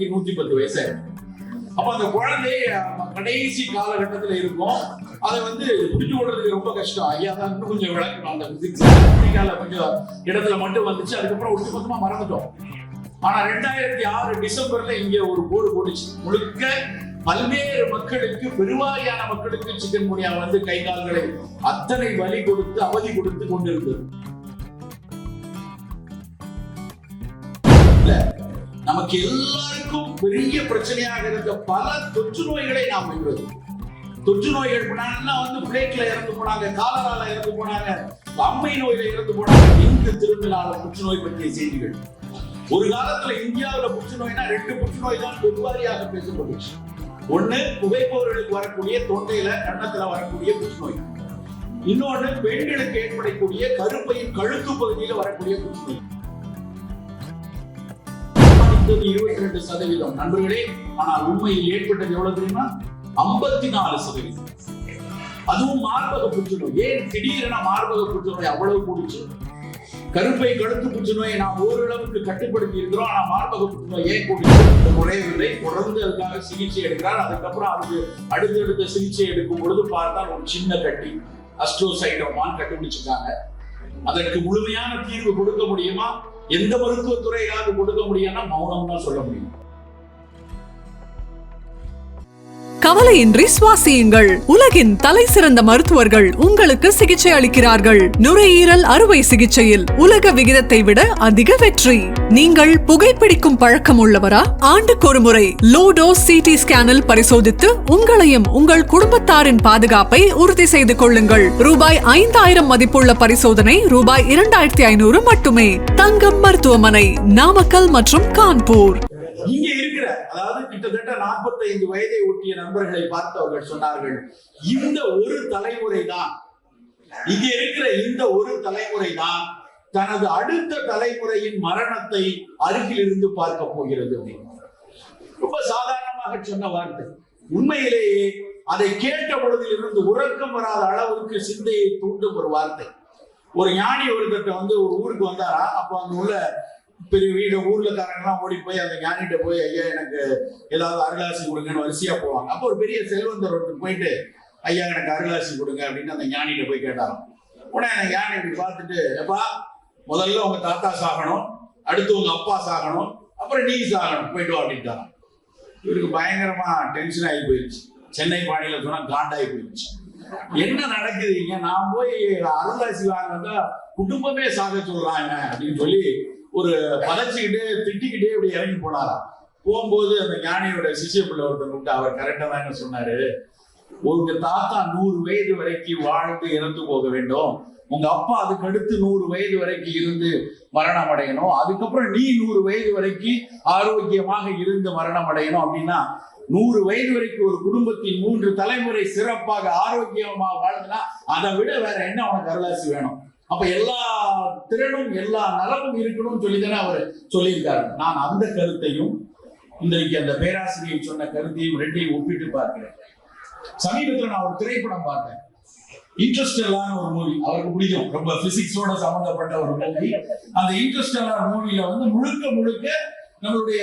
110 வயசு. அப்ப அந்த குழந்தை கடைசி காலகட்டத்தில் இருக்கும். அதை புரிஞ்சு கொள்றதுக்கு ரொம்ப கஷ்டம். ஐயா தான் இன்னும் கொஞ்சம் விளக்கணும். அந்த பிசிக்ஸ் அமெரிக்கால கொஞ்சம் இடத்துல மட்டும் வந்துச்சு. அதுக்கப்புறம் ஒட்டுமொத்தமா மறந்துட்டோம். ஆனா 2006 டிசம்பர்ல இங்க ஒரு போர்டு போட்டுச்சு. முழுக்க பல்வேறு மக்களுக்கு, பெருவாரியான மக்களுக்கு சிக்கன் குனியா கை கால்களை அத்தனை வலி கொடுத்து அவதி கொடுத்து கொண்டிருந்தது. நமக்கு எல்லாருக்கும் பெரிய பிரச்சனையாக இருந்த பல தொற்று நோய்களை நாம் வென்றது. தொற்று நோய்கள் பிளேட்ல இறந்து போனாங்க, காலரால இறந்து போனாங்க, அம்மை நோயில இறந்து போனாங்க. இங்கு திரும்பினால புற்றுநோய் பற்றிய செய்திகள். ஒரு காலத்துல இந்தியாவில் புற்றுநோய்னா 2 புற்றுநோய் தான் பெருவாரியாக பேசப்பட்டுச்சு. ஒண்ணு புகைப்பவர்களுக்கு வரக்கூடிய தொண்டையில கன்னத்துல வரக்கூடிய புற்றுநோய். இன்னொன்னு பெண்களுக்கு ஏற்படக்கூடிய கருப்பையின் கழுத்து பகுதியில வரக்கூடிய புற்றுநோய். 22% நண்பர்களே. ஆனால் உண்மையில் ஏற்பட்டது எவ்வளவு தெரியுமா? 54%. அதுவும் மார்பக புற்றுநோய். ஏன் திடீரென மார்பக புற்றுநோய் அவ்வளவு கூடிச்சு? கருப்பை கழுத்து புற்றுநோயை நாம் ஓரளவுக்கு கட்டுப்படுத்தி இருக்கிறோம். ஆனா மார்பக புற்றுநோய் ஏன் கூடிச்சு? குறையவில்லை. தொடர்ந்து அதுக்காக சிகிச்சை எடுக்கிறார். அதுக்கப்புறம் அதுக்கு அடுத்தடுத்த சிகிச்சை எடுக்கும் பொழுது பார்த்தால் ஒரு சின்ன கட்டி, அஸ்ட்ரோசைட்டோமான்னு கண்டுபிடிச்சிருக்காங்க. அதற்கு முழுமையான தீர்வு கொடுக்க முடியுமா? எந்த மருத்துவத்துறையிலாவது கொடுக்க முடியும்னா மௌனம் தான் சொல்ல முடியும். கவலையின்றி சுவாசியுங்கள். உலகின் தலை சிறந்த மருத்துவர்கள் உங்களுக்கு சிகிச்சை அளிக்கிறார்கள். நுரையீரல் அறுவை சிகிச்சையில் உலக விகிதத்தை விட அதிக வெற்றி. நீங்கள் புகைப்பிடிக்கும் பழக்கம் உள்ளவரா? ஆண்டுக்கு ஒரு முறை லோ டோஸ் சிடி ஸ்கேனில் பரிசோதித்து உங்களையும் உங்கள் குடும்பத்தாரின் பாதுகாப்பை உறுதி செய்து கொள்ளுங்கள். ரூபாய் 5000 மதிப்புள்ள பரிசோதனை ரூபாய் 2500 மட்டுமே. தங்கம் மருத்துவமனை, நாமக்கல் மற்றும் கான்பூர். இங்க இருக்கிற, அதாவது கிட்டத்தட்ட 45 வயதை ஒட்டிய நண்பர்களை பார்த்தவர்கள் சொன்னார்கள், இந்த ஒரு தலைமுறை தான், இங்க இருக்கிற இந்த ஒரு தலைமுறை தான் தனது அடுத்த தலைமுறையின் மரணத்தை அருகில் இருந்து பார்க்க போகிறது. ரொம்ப சாதாரணமாக சொன்ன வார்த்தை. உண்மையிலேயே அதை கேட்ட பொழுதில் இருந்து உறக்கம் வராத அளவுக்கு சிந்தையை தூண்டும் ஒரு வார்த்தை. ஒரு ஞானி ஒருத்தட்ட ஒரு ஊருக்கு வந்தாரா. அப்ப அங்க உள்ள பெரிய வீடு ஊர்லக்காரங்கெல்லாம் ஓடி போய் அந்த ஞானிகிட்ட போய், ஐயா எனக்கு ஏதாவது அருளாசி கொடுங்கன்னு வரிசையா போவாங்க. அப்போ ஒரு பெரிய செல்வந்தர் ஒருத்தர் போயிட்டு, ஐயா எனக்கு அருளாசி கொடுங்க அப்படின்னு அந்த ஞானிகிட்ட போய் கேட்டாராம். உடனே அந்த ஞானி இப்படி பார்த்துட்டு, எப்பா முதல்ல உங்க தாத்தா சாகணும், அடுத்து உங்க அப்பா சாகணும், அப்புறம் நீ சாகணும், போயிட்டு வா அப்படின்ட்டாராம். இவருக்கு பயங்கரமா டென்ஷன் ஆகி போயிடுச்சு. சென்னை பாணியில சொன்னா காண்டாகி போயிடுச்சு. என்ன நடக்குது இங்க? நான் போய் அருளாசி வாங்கினா குடும்பமே சாக சொல்றாங்க அப்படின்னு சொல்லி ஒரு பதச்சிக்கிட்டு திட்டிக்கிட்டே இப்படி இறங்கி போனாராம். போகும்போது அந்த ஞானியோட சிஷ்ய பிள்ளை ஒருத்தர் கூப்பிட்டு, அவர் கரெக்டா தாங்க சொன்னாரு, உங்க தாத்தா 100 வயது வரைக்கும் வாழ்ந்து இறந்து போக வேண்டும், உங்க அப்பா அதுக்கு அடுத்து 100 வயது வரைக்கும் இருந்து மரணம் அடையணும், அதுக்கப்புறம் நீ 100 வயது வரைக்கும் ஆரோக்கியமாக இருந்து மரணம் அடையணும். அப்படின்னா 100 வயது வரைக்கும் ஒரு குடும்பத்தின் 3 தலைமுறை சிறப்பாக ஆரோக்கியமா வாழ்ந்தா அதை விட வேற என்ன உனக்கு அருளாசி வேணும்? அப்ப எல்லா திறனும் எல்லா நலமும் இருக்கணும்னு சொல்லிதானே அவர் சொல்லியிருக்காரு. நான் அந்த கருத்தையும் இன்றைக்கு அந்த பேராசிரியை சொன்ன கருத்தையும் ரெண்டையும் ஒப்பிட்டு பார்க்கிறேன். சமீபத்தில் நான் ஒரு திரைப்படம் பார்த்தேன். இன்ட்ரெஸ்டெல்லான ஒரு மூவி. அவருக்கு பிடிக்கும், ரொம்ப பிசிக்ஸோட சம்பந்தப்பட்ட ஒரு மூவி. அந்த இன்ட்ரெஸ்டெல்லான மூவில முழுக்க முழுக்க நம்மளுடைய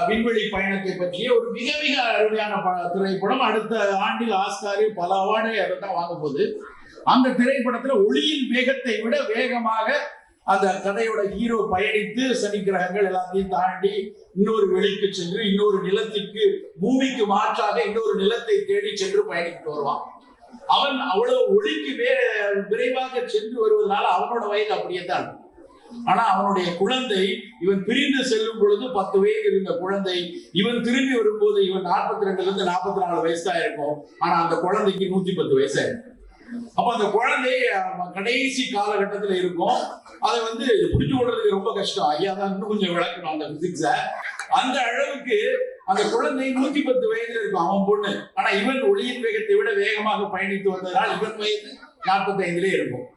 விண்வெளி பயணத்தை பற்றிய ஒரு மிக மிக அருமையான திரைப்படம். அடுத்த ஆண்டில் ஆஸ்கார் பல அவார்டை அதை தான் வாங்க போகுது. அந்த திரைப்படத்துல ஒளியின் வேகத்தை விட வேகமாக அந்த கதையோட ஹீரோ பயணித்து சனி கிரகங்கள் எல்லாத்தையும் தாண்டி இன்னொரு வெளிக்கு சென்று இன்னொரு நிலத்திற்கு, பூமிக்கு மாற்றாக இன்னொரு நிலத்தை தேடி சென்று பயணித்து வருவான். அவன் அவ்வளவு ஒளிக்கு விரைவாக சென்று வருவதனால அவனோட வயது அப்படியே தான். ஆனா அவனுடைய குழந்தை, இவன் பிரிந்து செல்லும் பொழுது 10 வயது இருந்த குழந்தை, இவன் திரும்பி வரும்போது இவன் 42 இருந்து 44 வயசு தான் இருக்கும். ஆனா அந்த குழந்தைக்கு 110 வயசு ஆயிருக்கும். அப்ப அந்த குழந்தை கடைசி காலகட்டத்துல இருக்கும். அதை புரிஞ்சு கொள்றதுக்கு ரொம்ப கஷ்டம். ஐயா தான் இன்னும் கொஞ்சம் விளக்கணும் அந்த பிசிக்ஸ. அந்த அளவுக்கு அந்த குழந்தை 110 வயதுல இருக்கும் அவன் பொண்ணு. ஆனா இவன் ஒளியின் வேகத்தை விட வேகமாக பயணித்து வந்ததால் இவன் வயது 45 இருக்கும்.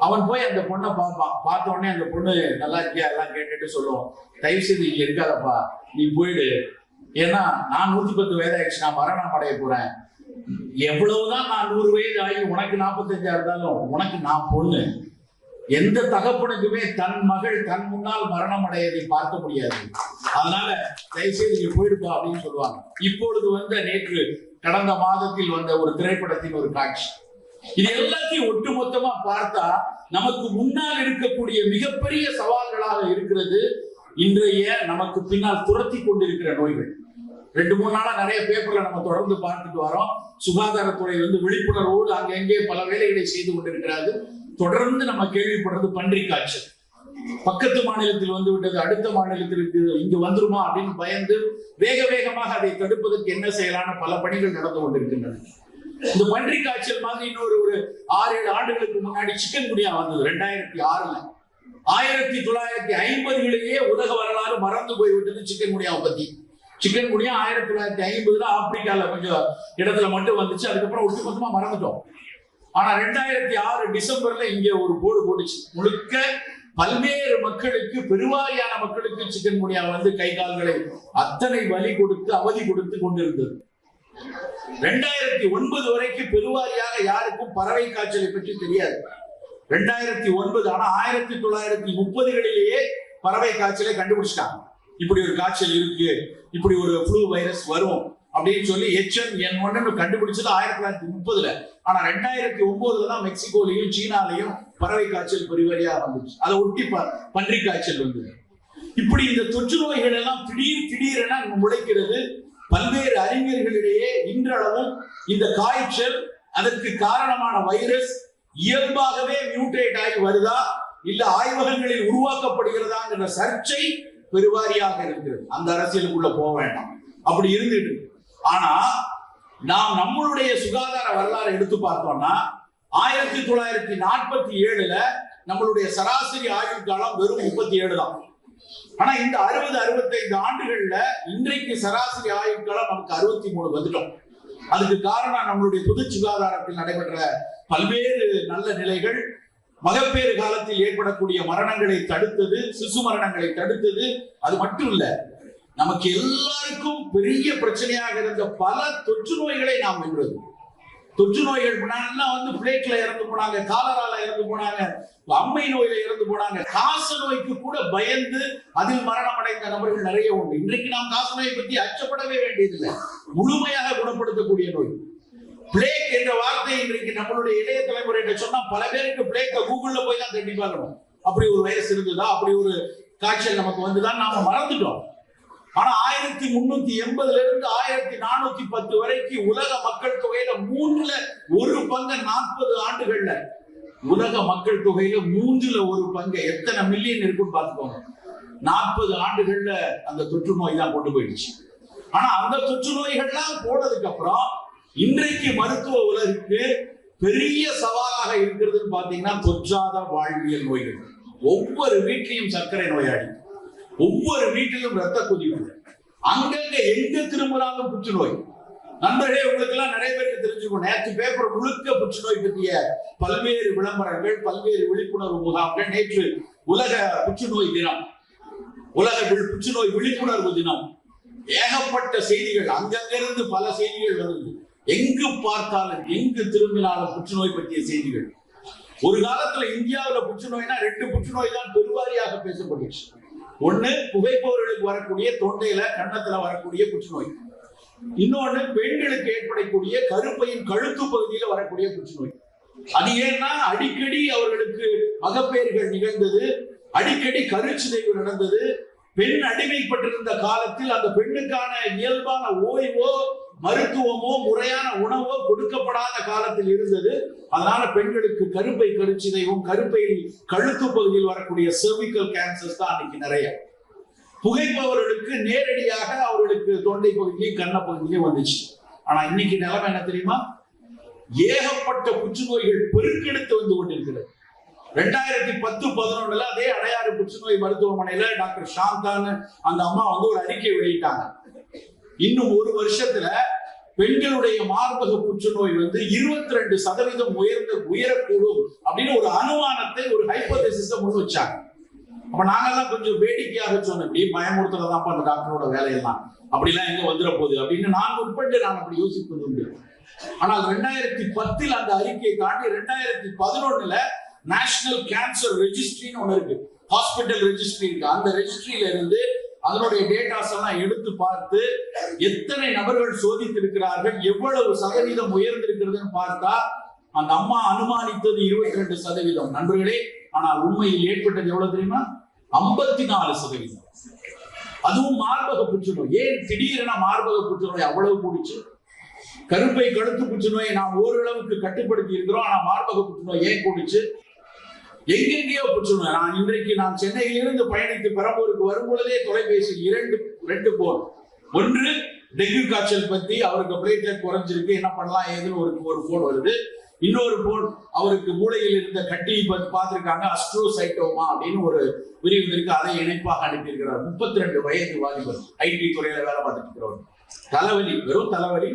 அவன் போய் அந்த பொண்ணை பார்ப்பான். பார்த்த உடனே அந்த பொண்ணு நல்லா இருக்கியா எல்லாம் கேட்டுட்டு சொல்லுவோம், தயவு செய்து இங்க இருக்காதப்பா, நீ போயிடு, ஏன்னா நான் 110 வயது ஆயிடுச்சு, நான் மரணம் அடைய போறேன். எவ்வளவுதான் நான் 100 வயது ஆகி உனக்கு 45 இருந்தாலும் உனக்கு நான் பொண்ணு, எந்த தகப்பனுக்குமே தன் மகள் தன் முன்னால் மரணம் அடையதை பார்க்க முடியாது. அதனால தயவுசெய்து நீங்க போயிடுப்பா அப்படின்னு சொல்லுவாங்க. இப்பொழுது நேற்று கடந்த மாதத்தில் வந்த ஒரு திரைப்படத்தின் ஒரு காட்சி. இது எல்லாத்தையும் ஒட்டுமொத்தமா பார்த்தா நமக்கு முன்னால் இருக்கக்கூடிய மிகப்பெரிய சவால்களாக இருக்கிறது இன்றைய நமக்கு பின்னால் துரத்தி கொண்டிருக்கிற நோய்கள். 2-3 நாளா நிறைய பேப்பர்ல நம்ம தொடர்ந்து பார்த்துட்டு வரோம். சுகாதாரத்துறை விழிப்புணர்வோடு அங்கங்கே பல வேலைகளை செய்து கொண்டிருக்கிறார்கள். தொடர்ந்து நம்ம கேள்விப்படுறது பன்றி காய்ச்சல். பக்கத்து மாநிலத்தில் வந்து விட்டது, அடுத்த மாநிலத்திற்கு இங்கு வந்துருமா அப்படின்னு பயந்து வேக வேகமாக அதை தடுப்பதற்கு என்ன செய்யலான பல பணிகள் நடந்து கொண்டிருக்கின்றன. இந்த பன்றி காய்ச்சல் மாதிரி இன்னொரு 6-7 ஆண்டுகளுக்கு முன்னாடி சிக்கன் குனியா வந்தது 2006ல. 1950களிலேயே உலக வரலாறு மறந்து போய்விட்டது சிக்கன் குனியாவை பத்தி. சிக்கன் குனியா 1950ல ஆப்பிரிக்கால கொஞ்சம் இடத்துல மட்டும் வந்துச்சு. அதுக்கப்புறம் ஒட்டுமொத்தமா மறந்துட்டோம். ஆனா 2006 டிசம்பர்ல இங்க ஒரு போர்டு போட்டுச்சு. முழுக்க பல்வேறு மக்களுக்கு, பெருவாரியான மக்களுக்கு சிக்கன் குனியா கை கால்களை அத்தனை வலி கொடுத்து அவதி கொடுத்து கொண்டிருந்தது. 2009 வரைக்கும் பெருவாரியாக யாருக்கும் பறவை காய்ச்சலை பற்றி தெரியாது. 2009 ஆனா 1930களிலேயே பறவை காய்ச்சலை கண்டுபிடிச்சிட்டாங்க. இப்படி ஒரு காய்ச்சல் இருக்கு, இப்படி ஒரு ஃப்ளூ வைரஸ் வரும் அப்படின்னு சொல்லி H1N1 கண்டுபிடிச்சது 1930ல. ஆனா 2009ல தான் மெக்சிகோலையும் சீனாலையும் பறவை காய்ச்சல் பெருவாரியா வந்துச்சு. அதை ஒட்டி பன்றி காய்ச்சல் வந்தது. இப்படி இந்த தொற்று நோய்கள் எல்லாம் திடீரென முளைக்கிறது. பல்வேறு அறிஞர்களிடையே இன்றளவும் இந்த காய்ச்சல், அதற்கு காரணமான வைரஸ் இயல்பாகவே மியூட்டேட் ஆகி வருதா இல்ல ஆய்வகங்களில் உருவாக்கப்படுகிறதாங்கிற சர்ச்சை பெருவாரியாக இருக்கிறது. அந்த அரசியலுக்குள்ள போக வேண்டாம், அப்படி இருந்துட்டு. ஆனா நாம் நம்மளுடைய சுகாதார வரலாறு எடுத்து பார்த்தோம்னா 1947ல நம்மளுடைய சராசரி ஆயுள் காலம் வெறும் 37 தான். ஆனா இந்த 60-65 ஆண்டுகள்ல இன்றைக்கு சராசரி ஆயுள் காலம் நமக்கு 63 வந்துட்டோம். அதுக்கு காரணம் நம்மளுடைய பொது சுகாதாரத்தில் நடைபெற்ற பல்வேறு நல்ல நிலைகள். மகப்பேறு காலத்தில் ஏற்படக்கூடிய மரணங்களை தடுத்தது, சிசு மரணங்களை தடுத்தது. அது மட்டும் இல்ல, நமக்கு எல்லாருக்கும் பெரிய பிரச்சனையாக இருந்த பல தொற்று நோய்களை நாம் வென்றது. தொற்று நோய்கள் பிளேக்ல இறந்து போனாங்க, காலரால இறந்து போனாங்க, அம்மை நோயில இறந்து போனாங்க. காச நோய்க்கு கூட பயந்து அதில் மரணம் அடைந்த நபர்கள் நிறைய உண்டு. இன்றைக்கு நாம் காச நோயை பற்றி அச்சப்படவே வேண்டியதில்லை. முழுமையாக குணப்படுத்தக்கூடிய நோய். பிளேக் என்ற வார்த்தை இன்றைக்கு நம்மளுடைய இளைய தலைமுறையிட்ட சொன்னா பல பேருக்கு பிளேக்க கூகுள்ல போய் தான் தேடி பார்க்கணும். அப்படி ஒரு வைரஸ் இருந்ததா, அப்படி ஒரு காய்ச்சல் நமக்கு வந்துதான் நாம மறந்துட்டோம். ஆனா 1380ல இருந்து 1410 வரைக்கும் உலக மக்கள் தொகையில 1/3 40 ஆண்டுகள்ல உலக மக்கள் தொகையில 1/3 எத்தனை மில்லியன் இருக்குன்னு பாத்துக்கோங்க. 40 ஆண்டுகள்ல அந்த தொற்று நோய் தான் கொண்டு போயிடுச்சு. ஆனா அந்த தொற்று நோய்கள்லாம் போனதுக்கு அப்புறம் இன்றைக்கு மருத்துவ உலகிற்கு பெரிய சவாலாக இருக்கிறதுன்னு பாத்தீங்கன்னா தொற்றாத வாழ்வியல் நோய்கள். ஒவ்வொரு வீட்டிலையும் சர்க்கரை நோயாளி, ஒவ்வொரு வீட்டிலும் ரத்த கொதிப்பு, அங்கங்க எங்க திரும்பினாலும் புற்றுநோய். நண்பர்களே, உங்களுக்கு எல்லாம் நிறைய பேருக்கு தெரிஞ்சுக்கணும், நேற்று பேப்பர் முழுக்க புற்றுநோய் பற்றிய பல்வேறு விளம்பரங்கள், பல்வேறு விழிப்புணர்வு முகாம்கள். நேற்று உலக புற்றுநோய் தினம், உலக புற்றுநோய் விழிப்புணர்வு தினம். ஏகப்பட்ட செய்திகள், அங்கிருந்து பல செய்திகள் வருது. எங்கு பார்த்தாலும், எங்கு திரும்பினாலும் புற்றுநோய் பற்றிய செய்திகள். ஒரு காலத்துல இந்தியாவில் புற்றுநோய்னா 2 புற்றுநோய் தான் பெருவாரியாக பேசப்பட்டுச்சு. ஒண்ணு புகைப்பவர்களுக்கு வரக்கூடிய தொண்டையில கன்னத்துல வரக்கூடிய புற்றுநோய், இன்னொன்னு பெண்களுக்கு ஏற்படக்கூடிய கருப்பையின் கழுத்து பகுதியில வரக்கூடிய புற்றுநோய். அது ஏன்னா அடிக்கடி அவர்களுக்கு மகப்பேறுகள் நிகழ்ந்தது, அடிக்கடி கருச்சிதைவு நடந்தது. பெண் அடிமைப்பட்டிருந்த காலத்தில் அந்த பெண்ணுக்கான இயல்பான ஓய்வோ மருத்துவமோ முறையான உணவோ கொடுக்கப்படாத காலத்தில் இருந்தது. அதனால பெண்களுக்கு கருப்பை கருச்சிதைவும் கருப்பையில் கழுத்து பகுதியில் வரக்கூடிய செர்விக்கல் கேன்சர்ஸ் தான் அன்னைக்கு நிறைய. புகைப்பவர்களுக்கு நேரடியாக அவர்களுக்கு தொண்டை பகுதியிலையும் கண்ண பகுதியிலையும் வந்துச்சு. ஆனா இன்னைக்கு நிலைமை என்ன தெரியுமா? ஏகப்பட்ட புற்றுநோய்கள் பெருக்கெடுத்து வந்து கொண்டிருக்கிறது. 2010-11 அதே அடையாறு புற்றுநோய் மருத்துவமனையில டாக்டர் சாந்தான்னு அந்த அம்மா ஒரு அறிக்கை வெளியிட்டாங்க. இன்னும் 1 வருஷத்துல பெண்களுடைய மார்பக புற்றுநோய் 22% உயரக்கூடும் அப்படின்னு ஒரு அனுமானத்தை, ஒரு ஹைபோதேசிஸை முன் வச்சாங்க. அப்ப நாங்கெல்லாம் கொஞ்சம் வேடிக்கையாக சொன்னோம், இப்படி பயமுறுத்துறதான் அந்த டாக்டரோட வேலையெல்லாம், அப்படிலாம் எங்க வந்துட போகுது அப்படின்னு நான் உட்பட்டு நான் அப்படி யோசிப்பது உண்டு. ஆனால் 2010 அந்த அறிக்கையை தாண்டி 2011 நேஷனல் கேன்சர் ரெஜிஸ்ட்ரின்னு ஒண்ணு இருக்கு, ஹாஸ்பிட்டல் ரெஜிஸ்ட்ரி இருக்கு. அந்த ரெஜிஸ்ட்ரியில இருந்து அதனுடைய டேட்டாஸ் எல்லாம் எடுத்து பார்த்து எத்தனை நபர்கள் சோதித்திருக்கிறார்கள், எவ்வளவு சதவீதம் உயர்ந்திருக்கிறதுன்னு பார்த்தா அந்த அம்மா அனுமானித்தது 22%. நண்பர்களே, ஆனால் உண்மையில் ஏற்பட்டது எவ்வளவு தெரியுமா? 54%. அதுவும் மார்பக புற்றுநோய். ஏன் திடீரென மார்பக புற்றுநோய் அவ்வளவு கூடிச்சு? கருப்பை கழுத்து புற்றுநோயை நாம் ஓரளவுக்கு கட்டுப்படுத்தி இருக்கிறோம், ஆனா மார்பக புற்றுநோய் ஏன் கூடிச்சு? எங்கெங்கேயோ புற்றுநோய். நான் சென்னையிலிருந்து பயணித்து பெரம்பூருக்கு வரும் பொழுதே தொலைபேசி ரெண்டு போன். ஒன்று டெங்கு காய்ச்சல் பத்தி, அவருக்கு பிளேட்லெட் குறைஞ்சிருக்கு, என்ன பண்ணலாம் ஏதுன்னு ஒரு போன் வருது. இன்னொரு போன் அவருக்கு மூளையில் இருந்த கட்டி பார்த்திருக்காங்க, அஸ்ட்ரோசைட்டோமா அப்படின்னு ஒரு விரிவு இருக்கு, அதை இணைப்பாக அனுப்பியிருக்கிறார். 32 வயது வாலிபர், ஐடி துறையில வேலை பார்த்துட்டு இருக்கிறவர். தலைவலி, வெறும் தலைவலி,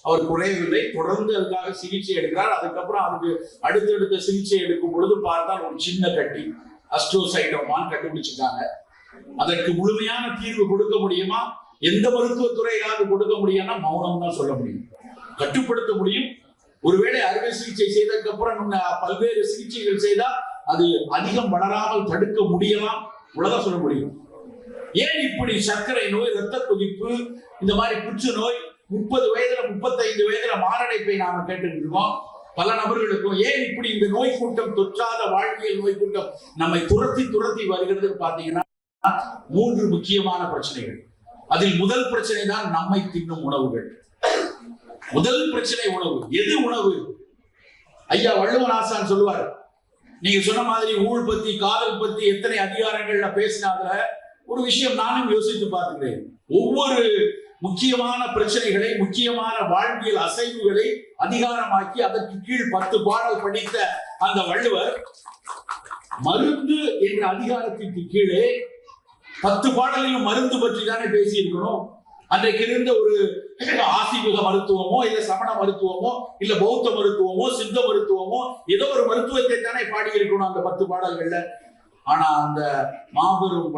அவர் குறையவில்லை, தொடர்ந்து அதுக்காக சிகிச்சை எடுக்கிறார். அதுக்கப்புறம் அதுக்கு அடுத்தடுத்த சிகிச்சை எடுக்கும் பொழுது பார்த்தால் ஒரு சின்ன கட்டி, அஸ்ட்ரோசைட்டோமான்னு கண்டுபிடிச்சிருக்காங்க. அதற்கு முழுமையான தீர்வு கொடுக்க முடியுமா? எந்த மருத்துவத்துறையிலாவது கொடுக்க முடியும்னா மௌனம் தான் சொல்ல முடியும், கட்டுப்படுத்த முடியும். ஒருவேளை அறுவை சிகிச்சை செய்ததுக்கு அப்புறம் பல்வேறு சிகிச்சைகள் செய்தால் அது அதிகம் வளராமல் தடுக்க முடியலாம், உலகம் சொல்ல முடியும். ஏன் இப்படி சர்க்கரை நோய், இரத்த கொதிப்பு, இந்த மாதிரி புற்றுநோய் 30 வயதுல 35 வயதுல மாரடைப்பை நாம கேட்டுட்டு இருக்கோம் பல நபர்களுக்கும். ஏன் இப்படி இந்த நோய் கூட்டம், தொற்றாத வாழ்வியல் நோய் கூட்டம் நம்மை துரத்தி வருகிறது பாத்தீங்கன்னா 3 முக்கியமான பிரச்சனைகள். அதில் முதல் பிரச்சனை தான் நம்மை தின்னும் உணவுகள். முதல் பிரச்சனை உணவு. எது உணவு? ஐயா வள்ளுவன் ஆசான் சொல்லுவார், நீங்க சொன்ன மாதிரி ஊழ் பத்தி, காதல் பத்தி எத்தனை அதிகாரங்கள்ல பேசினாத ஒரு விஷயம் நானும் யோசித்து பார்த்துக்கிறேன். ஒவ்வொரு முக்கியமான பிரச்சனைகளை, முக்கியமான வாழ்வியல் அசைவுகளை அதிகாரமாக்கி அதற்கு கீழ் 10 பாடல் படித்த அந்த வள்ளுவர் மருந்து என்ற அதிகாரத்திற்கு கீழே 10 பாடலிலும் மருந்து பற்றி தானே பேசி இருக்கணும். அன்றைக்கு இருந்த ஒரு ஆசிபக மருத்துவமோ, இல்ல சமண மருத்துவமோ, இல்ல பௌத்த மருத்துவமோ, சித்த மருத்துவமோ, ஏதோ ஒரு மருத்துவத்தை தானே பாடி இருக்கணும் அந்த 10 பாடல்கள்ல. ஆனா அந்த மாபெரும்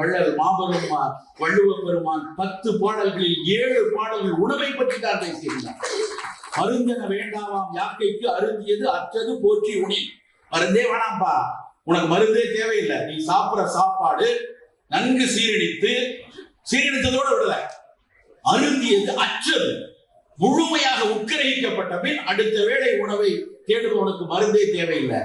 வள்ளுவ பெருமான் 10 பாடல்களில் 7 பாடல்கள் உணவை பற்றி தான் பேசியிருந்தார். மருந்தென வேண்டாமாம் யாக்கைக்கு அருந்தியது அற்றது போற்றி உணி. மருந்தே வேணாம்பா, உனக்கு மருந்தே தேவையில்லை, நீ சாப்பிடுற சாப்பாடு நன்கு சீரழித்ததோடு விடல, அருந்தியது அற்றது, முழுமையாக உட்கிரகிக்கப்பட்ட பின் அடுத்த வேளை உணவை தேடுபவனுக்கு மருந்தே தேவையில்லை.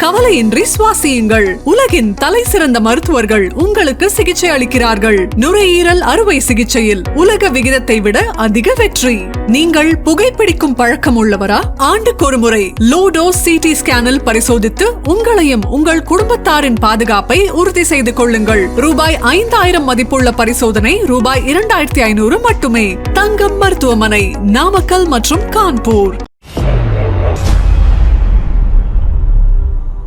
கவலையின்றி சுவாசியுங்கள். உலகின் தலை சிறந்த மருத்துவர்கள் உங்களுக்கு சிகிச்சை அளிக்கிறார்கள். நுரையீரல் அறுவை சிகிச்சையில் உலக விகிதத்தை விட அதிக வெற்றி. நீங்கள் புகைப்பிடிக்கும் பழக்கம் உள்ளவரா? ஆண்டுக்கு ஒரு முறை லோ டோஸ் சிடி ஸ்கேனில் பரிசோதித்து உங்களையும் உங்கள் குடும்பத்தாரின் பாதுகாப்பை உறுதி செய்து கொள்ளுங்கள். ரூபாய் 5000 மதிப்புள்ள பரிசோதனை ரூபாய் 2500 மட்டுமே. தங்கம் மருத்துவமனை, நாமக்கல் மற்றும் கான்பூர்.